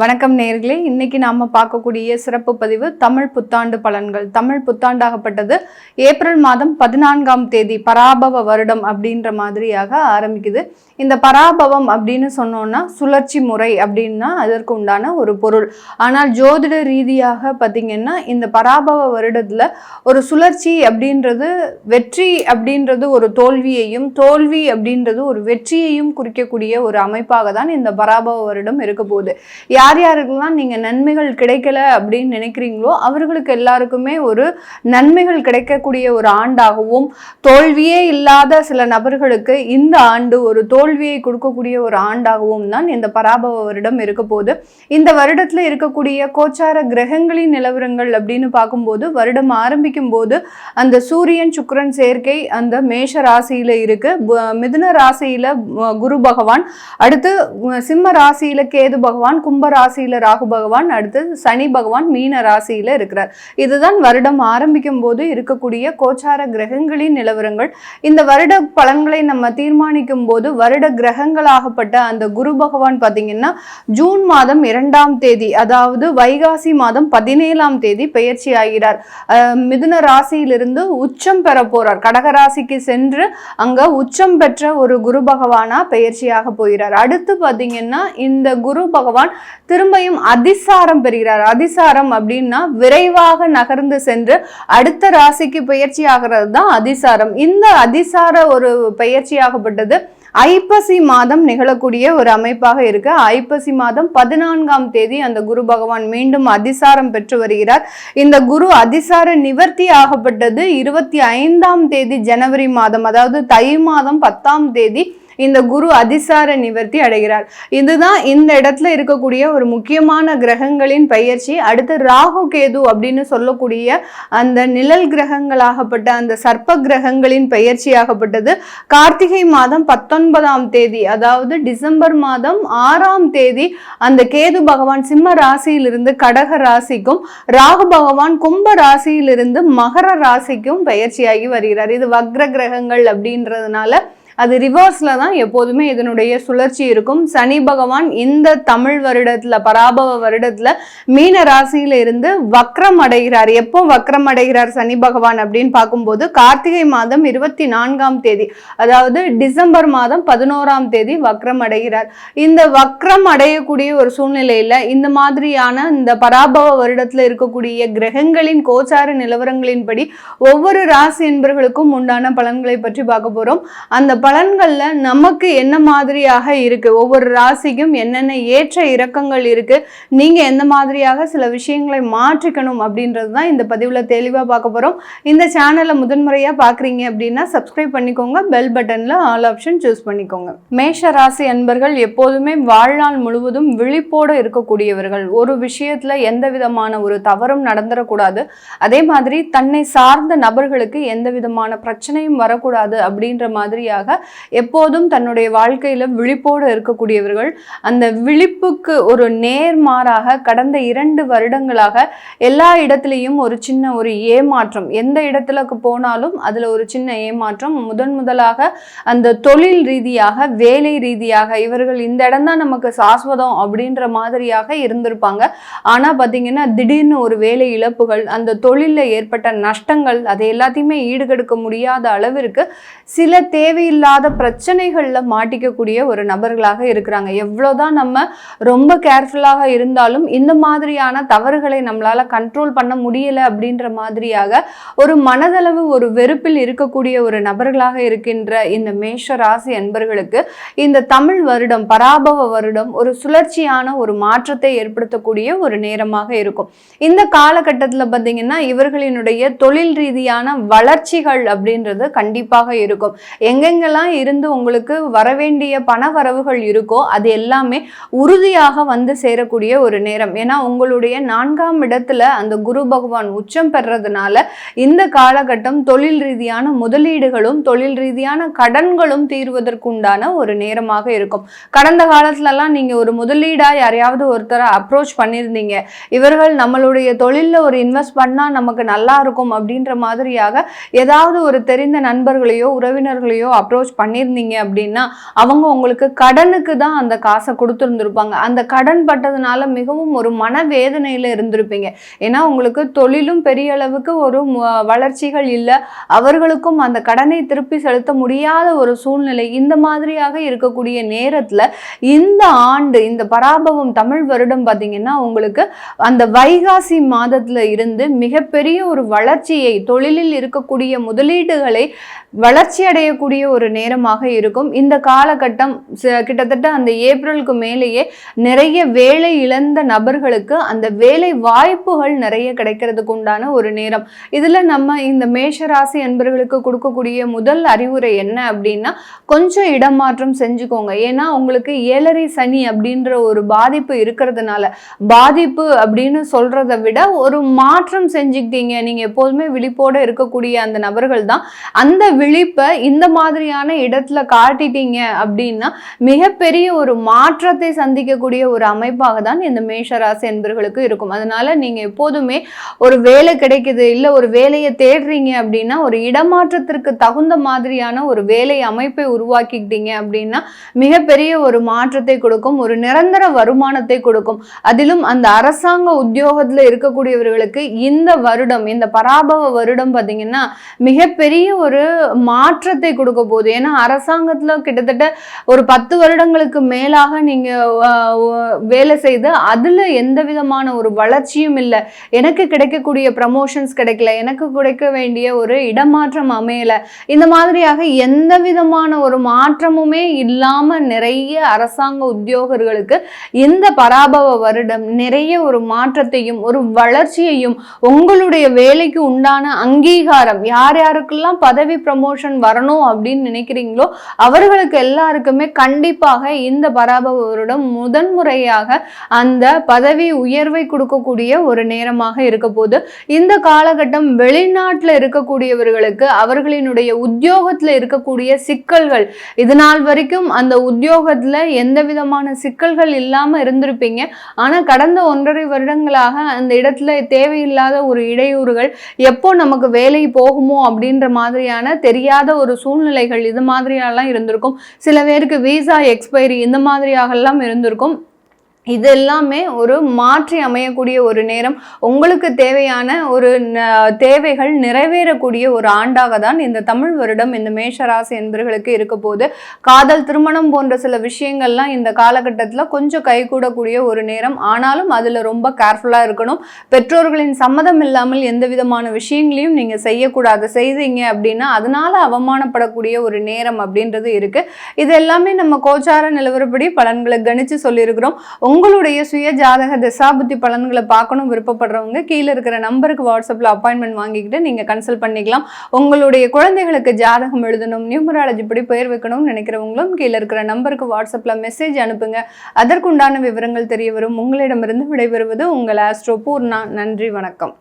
வணக்கம் நேயர்களே, இன்னைக்கு நாம பார்க்கக்கூடிய சிறப்பு பதிவு தமிழ் புத்தாண்டு பலன்கள். தமிழ் புத்தாண்டாகப்பட்டது ஏப்ரல் மாதம் 14ஆம் தேதி பராபவ வருடம் அப்படின்ற மாதிரியாக ஆரம்பிக்குது. இந்த பராபவம் அப்படின்னு சொன்னோம்னா சுழற்சி முறை அப்படின்னா அதற்கு உண்டான ஒரு பொருள். ஆனால் ஜோதிட ரீதியாக பார்த்தீங்கன்னா இந்த பராபவ வருடத்துல ஒரு சுழற்சி அப்படின்றது வெற்றி அப்படின்றது ஒரு தோல்வியையும், தோல்வி அப்படின்றது ஒரு வெற்றியையும் குறிக்கக்கூடிய ஒரு அமைப்பாக தான் இந்த பராபவ வருடம் இருக்க போகுது. யார் யாருக்கெல்லாம் நீங்க நன்மைகள் கிடைக்கல அப்படின்னு நினைக்கிறீங்களோ அவர்களுக்கு எல்லாருக்குமே ஒரு நன்மைகள் கிடைக்கக்கூடிய ஒரு ஆண்டாகவும், தோல்வியே இல்லாத சில நபர்களுக்கு இந்த ஆண்டு ஒரு தோல்வியை கொடுக்கக்கூடிய ஒரு ஆண்டாகவும் தான் இந்த பராபவ வருடம் இருக்க போகுது. இந்த வருடத்துல இருக்கக்கூடிய கோச்சார கிரகங்களின் நிலவரங்கள் அப்படின்னு பார்க்கும்போது வருடம் ஆரம்பிக்கும் போது அந்த சூரியன் சுக்கிரன் சேர்க்கை அந்த மேஷ ராசியில இருக்கு. மிதுன ராசியில குரு பகவான், அடுத்து சிம்ம ராசியில கேது பகவான், கும்ப ராசியில ராகு பகவான், அடுத்து சனி பகவான் மீன ராசியில இருக்கிறார். இதுதான் வருடம் ஆரம்பிக்கும் போது இருக்கக்கூடிய கோச்சார கிரகங்களின் நிலவரங்கள். இந்த வருட பலன்களை நம்ம தீர்மானிக்கும் போது வருட கிரகங்களாகப்பட்ட அந்த குரு பகவான் பார்த்தீங்கன்னா ஜூன் மாதம் 2ஆம் தேதி, அதாவது வைகாசி மாதம் 17ஆம் தேதி பெயர்ச்சி ஆகிறார். மிதுன ராசியிலிருந்து உச்சம் பெற போறார். கடக ராசிக்கு சென்று அங்க உச்சம் பெற்ற ஒரு குரு பகவானா பெயர்ச்சியாக போகிறார். அடுத்து பார்த்தீங்கன்னா இந்த குரு பகவான் திரும்பியும் அதிசாரம் பெறுகிறார். அதிசாரம் அப்படின்னா விரைவாக நகர்ந்து சென்று அடுத்த ராசிக்கு பயிற்சி ஆகிறது தான் அதிசாரம். இந்த அதிசார ஒரு பயிற்சியாகப்பட்டது ஐப்பசி மாதம் நிகழக்கூடிய ஒரு அமைப்பாக இருக்கு. ஐப்பசி மாதம் 14ஆம் தேதி அந்த குரு பகவான் மீண்டும் அதிசாரம் பெற்று வருகிறார். இந்த குரு அதிசார நிவர்த்தி ஆகப்பட்டது 25ஆம் தேதி ஜனவரி மாதம், அதாவது தை மாதம் 10ஆம் தேதி இந்த குரு அதிசார நிவர்த்தி அடைகிறார். இதுதான் இந்த இடத்துல இருக்கக்கூடிய ஒரு முக்கியமான கிரகங்களின் பெயர்ச்சி. அடுத்து ராகு கேது அப்படின்னு சொல்லக்கூடிய அந்த நிழல் கிரகங்களாகப்பட்ட அந்த சர்ப்ப கிரகங்களின் பெயர்ச்சியாகப்பட்டது கார்த்திகை மாதம் 19ஆம் தேதி, அதாவது டிசம்பர் மாதம் 6ஆம் தேதி அந்த கேது பகவான் சிம்ம ராசியிலிருந்து கடக ராசிக்கும், ராகு பகவான் கும்ப ராசியிலிருந்து மகர ராசிக்கும் பெயர்ச்சியாகி வருகிறார். இது வக்ர கிரகங்கள் அப்படின்றதுனால அது ரிவர்ஸ்ல தான் எப்போதுமே இதனுடைய சுழற்சி இருக்கும். சனி பகவான் இந்த தமிழ் வருடத்துல பராபவ வருடத்துல மீன ராசியில இருந்து வக்ரம் அடைகிறார். எப்போ வக்ரம் அடைகிறார் சனி பகவான் அப்படின்னு பார்க்கும்போது கார்த்திகை மாதம் 24ஆம் தேதி, அதாவது டிசம்பர் மாதம் 11ஆம் தேதி வக்ரம் அடைகிறார். இந்த வக்ரம் அடையக்கூடிய ஒரு சூழ்நிலையில இந்த மாதிரியான இந்த பராபவ வருடத்துல இருக்கக்கூடிய கிரகங்களின் கோச்சார நிலவரங்களின்படி ஒவ்வொரு ராசி என்பர்களுக்கும் உண்டான பலன்களை பற்றி பார்க்க போறோம். அந்த பலன்கள்ல நமக்கு என்ன மாதிரியாக இருக்கு, ஒவ்வொரு ராசிக்கும் என்னென்ன ஏற்ற இறக்கங்கள் இருக்கு, நீங்க எந்த மாதிரியாக சில விஷயங்களை மாற்றிக்கணும் அப்படின்றது தான் இந்த பதிவுல தெளிவா பார்க்க போறோம். இந்த சேனலை முதன்முறையா பாக்குறீங்க அப்படின்னா சப்ஸ்கிரைப் பண்ணிக்கோங்க, பெல் பட்டன்ல ஆல் ஆப்ஷன் சூஸ் பண்ணிக்கோங்க. மேஷ ராசி அன்பர்கள் எப்போதுமே வாழ்நாள் முழுவதும் விழிப்போடு இருக்கக்கூடியவர்கள். ஒரு விஷயத்துல எந்த விதமான ஒரு தவறும் நடந்துடக்கூடாது, அதே மாதிரி தன்னை சார்ந்த நபர்களுக்கு எந்த விதமான பிரச்சனையும் வரக்கூடாது அப்படின்ற மாதிரியாக எப்போதும் தன்னுடைய வாழ்க்கையில விழிப்போடு இருக்கக்கூடியவர்கள். அந்த விழிப்புக்கு ஒரு நேர்மாறாக கடந்த 2 வருடங்களாக எல்லா இடத்திலையும் ஒரு சின்ன ஒரு ஏமாற்றம், எந்த இடத்துக்கு போனாலும் அதுல ஒரு சின்ன ஏமாற்றம். முதலாக அந்த தொழில் ரீதியாக, வேலை ரீதியாக இவர்கள் இந்த இடம் தான் நமக்கு சாஸ்வதம் அப்படின்ற மாதிரியாக இருந்திருப்பாங்க. ஆனா பாத்தீங்கன்னா திடீர்னு ஒரு வேலை இழப்புகள், அந்த தொழில ஏற்பட்ட நஷ்டங்கள், அதை எல்லாத்தையுமே ஈடுகெடுக்க முடியாத அளவிற்கு சில தேவையில்லாத பிரச்சனைகள்ல மாட்டிக்கக்கூடிய ஒரு நபர்களாக இருக்கிறாங்க. எவ்வளவுதான் நம்ம ரொம்ப கேர்ஃபுல்லாக இருந்தாலும் இந்த மாதிரியான தவறுகளை நம்மளால கண்ட்ரோல் பண்ண முடியல அப்படின்ற மாதிரியாக ஒரு மனதளவு ஒரு வெறுப்பில் இருக்கக்கூடிய ஒரு நபர்களாக இருக்கின்ற இந்த மேஷ ராசி அன்பர்களுக்கு இந்த தமிழ் வருடம் பராபவ வருடம் ஒரு சுழற்சியான ஒரு மாற்றத்தை ஏற்படுத்தக்கூடிய ஒரு நேரமாக இருக்கும். இந்த காலகட்டத்துல பார்த்தீங்கன்னா இவர்களினுடைய தொழில் ரீதியான வளர்ச்சிகள் அப்படின்றது கண்டிப்பாக இருக்கும். எங்கெங்கெல்லாம் இருந்து உங்களுக்கு வரவேண்டிய பண வரவுகள் இருக்கோ அது எல்லாமே உறுதியாக வந்து சேரக்கூடிய ஒரு நேரம். ஏன்னா உங்களுடைய 4ஆம் இடத்துல அந்த குரு பகவான் உச்சம் பெறதுனால இந்த காலகட்டம் தொழில் ரீதியான முதலீடுகளும் தொழில் ரீதியான கடன்களும் தீர்வதற்குண்டான ஒரு நேரமாக இருக்கும். கடந்த காலத்துல எல்லாம் நீங்க ஒரு முதலீடா யாரையாவது ஒருத்தரை அப்ரோச் பண்ணியிருந்தீங்க, இவர்கள் நம்மளுடைய தொழில்ல ஒரு இன்வெஸ்ட் பண்ணா நமக்கு நல்லா இருக்கும் அப்படின்ற மாதிரியாக ஏதாவது ஒரு தெரிந்த நண்பர்களையோ உறவினர்களையோ அப்ரோச் அப்ரோச் பண்ணியிருந்தீங்க அப்படின்னா அவங்க உங்களுக்கு கடனுக்கு தான் அந்த காசை கொடுத்துருந்துருப்பாங்க. அந்த கடன் பட்டதுனால மிகவும் ஒரு மனவேதனையில இருந்திருப்பீங்க. ஏன்னா உங்களுக்கு தொழிலும் பெரிய அளவுக்கு ஒரு வளர்ச்சிகள் இல்லை, அவர்களுக்கும் அந்த கடனை திருப்பி செலுத்த முடியாத ஒரு சூழ்நிலை. இந்த மாதிரியாக இருக்கக்கூடிய நேரத்துல இந்த ஆண்டு இந்த பராபவம் தமிழ் வருடம் பார்த்தீங்கன்னா உங்களுக்கு அந்த வைகாசி மாதத்துல இருந்து மிகப்பெரிய ஒரு வளர்ச்சியை, தொழிலில் இருக்கக்கூடிய முதலீடுகளை வளர்ச்சி அடையக்கூடிய ஒரு நேரமாக இருக்கும். இந்த காலகட்டம் கிட்டத்தட்ட அந்த ஏப்ரலுக்கு மேலேயே நிறைய வேலை இழந்த நபர்களுக்கு அந்த வேலை வாய்ப்புகள் நிறைய கிடைக்கிறதுக்கு உண்டான ஒரு நேரம். இதுல நம்ம இந்த மேஷராசி என்பவர்களுக்கு கொடுக்கக்கூடிய முதல் அறிவுரை என்ன அப்படின்னா, கொஞ்சம் இடமாற்றம் செஞ்சுக்கோங்க. ஏன்னா உங்களுக்கு 7.5 சனி அப்படின்ற ஒரு பாதிப்பு இருக்கிறதுனால, பாதிப்பு அப்படின்னு சொல்றதை விட ஒரு மாற்றம் செஞ்சுக்கிட்டீங்க. நீங்க எப்போதுமே விழிப்போட இருக்கக்கூடிய அந்த நபர்கள் தான். அந்த விழிப்பை இந்த மாதிரியான இடத்துல காட்டிட்டீங்க அப்படின்னா மிகப்பெரிய ஒரு மாற்றத்தை சந்திக்கக்கூடிய ஒரு அமைப்பாக தான் இந்த மேஷராசி என்பவர்களுக்கு இருக்கும். அதனால நீங்க எப்போதுமே ஒரு வேலை கிடைக்குது, இல்ல ஒரு வேலையை தேடுறீங்க அப்படின்னா ஒரு இடமாற்றத்திற்கு தகுந்த மாதிரியான ஒரு வேலை அமைப்பை உருவாக்கிக்கிட்டீங்க அப்படின்னா மிகப்பெரிய ஒரு மாற்றத்தை கொடுக்கும், ஒரு நிரந்தர வருமானத்தை கொடுக்கும். அதிலும் அந்த அரசாங்க உத்தியோகத்துல இருக்கக்கூடியவர்களுக்கு இந்த வருடம், இந்த பராபவ வருடம் பார்த்தீங்கன்னா மிகப்பெரிய ஒரு மாற்றத்தை கொடுக்க போகுது. ஏன்னா அரசாங்கத்துல கிட்டத்தட்ட ஒரு 10 வருடங்களுக்கு மேலாக நீங்க வேலை செய்து அதுல எந்த விதமான ஒரு வளர்ச்சியும் இல்லை, எனக்கு கிடைக்கக்கூடிய ப்ரமோஷன்ஸ் கிடைக்கல, எனக்கு கிடைக்க வேண்டிய ஒரு இடமாற்றம் அமையல, இந்த மாதிரியாக எந்த விதமான ஒரு மாற்றமுமே இல்லாம நிறைய அரசாங்க உத்தியோகர்களுக்கு இந்த பராபவ வருடம் நிறைய ஒரு மாற்றத்தையும் ஒரு வளர்ச்சியையும், உங்களுடைய வேலைக்கு உண்டான அங்கீகாரம், யார் யாருக்கெல்லாம் பதவி ப்ரமோஷன் வரணும் அப்படின்னு நினைக்கிறீங்களோ அவர்களுக்கு எல்லாருக்குமே கண்டிப்பாக இந்த பராபவ வருடம் முதன்முறையாக அந்த பதவி உயர்வை கொடுக்கக்கூடிய ஒரு நேரமாக இருக்க போது. இந்த காலகட்டம் வெளிநாட்டில் இருக்கக்கூடியவர்களுக்கு அவர்களினுடைய உத்தியோகத்தில் இருக்கக்கூடிய சிக்கல்கள், இதனால் வரைக்கும் அந்த உத்தியோகத்துல எந்த விதமான சிக்கல்கள் இல்லாம இருந்திருப்பீங்க. ஆனா கடந்த 1.5 வருடங்களாக அந்த இடத்துல தேவையில்லாத ஒரு இடையூறுகள், எப்போ நமக்கு வேலை போகுமோ அப்படின்ற மாதிரியான தெரியாத ஒரு சூழ்நிலைகள் இது மாதிரியெல்லாம் இருந்திருக்கும். சில பேருக்கு விசா எக்ஸ்பைரி இந்த மாதிரியாகலாம் இருந்திருக்கும். இது எல்லாமே ஒரு மாற்றி அமையக்கூடிய ஒரு நேரம். உங்களுக்கு தேவையான ஒரு தேவைகள் நிறைவேறக்கூடிய ஒரு ஆண்டாக தான் இந்த தமிழ் வருடம் இந்த மேஷராசி என்பவர்களுக்கு இருக்க போது. காதல், திருமணம் போன்ற சில விஷயங்கள்லாம் இந்த காலகட்டத்தில் கொஞ்சம் கைகூடக்கூடிய ஒரு நேரம். ஆனாலும் அதில் ரொம்ப கேர்ஃபுல்லாக இருக்கணும். பெற்றோர்களின் சம்மதம் இல்லாமல் எந்த விதமான விஷயங்களையும் நீங்கள் செய்யக்கூடாது. செய்தீங்க அப்படின்னா அதனால அவமானப்படக்கூடிய ஒரு நேரம் அப்படின்றது இருக்கு. இது எல்லாமே நம்ம கோச்சார நிலவரப்படி பலன்களை கணிச்சு சொல்லியிருக்கிறோம். உங்களுடைய சுய ஜாதக திசாபுத்தி பலன்களை பார்க்கணும் விருப்பப்படுறவங்க கீழே இருக்கிற நம்பருக்கு வாட்ஸ்அப்பில் அப்பாயின்மெண்ட் வாங்கிக்கிட்டு நீங்கள் கன்சல்ட் பண்ணிக்கலாம். உங்களுடைய குழந்தைகளுக்கு ஜாதகம் எழுதணும், நியூமராலஜி படி பெயர் வைக்கணும்னு நினைக்கிறவங்களும் கீழே இருக்கிற நம்பருக்கு வாட்ஸ்அப்பில் மெசேஜ் அனுப்புங்க. அதற்குண்டான விவரங்கள் தெரிய வரும். உங்களிடமிருந்து விடைபெறுவது உங்கள் ஆஸ்ட்ரோ பூர்ணா. நன்றி, வணக்கம்.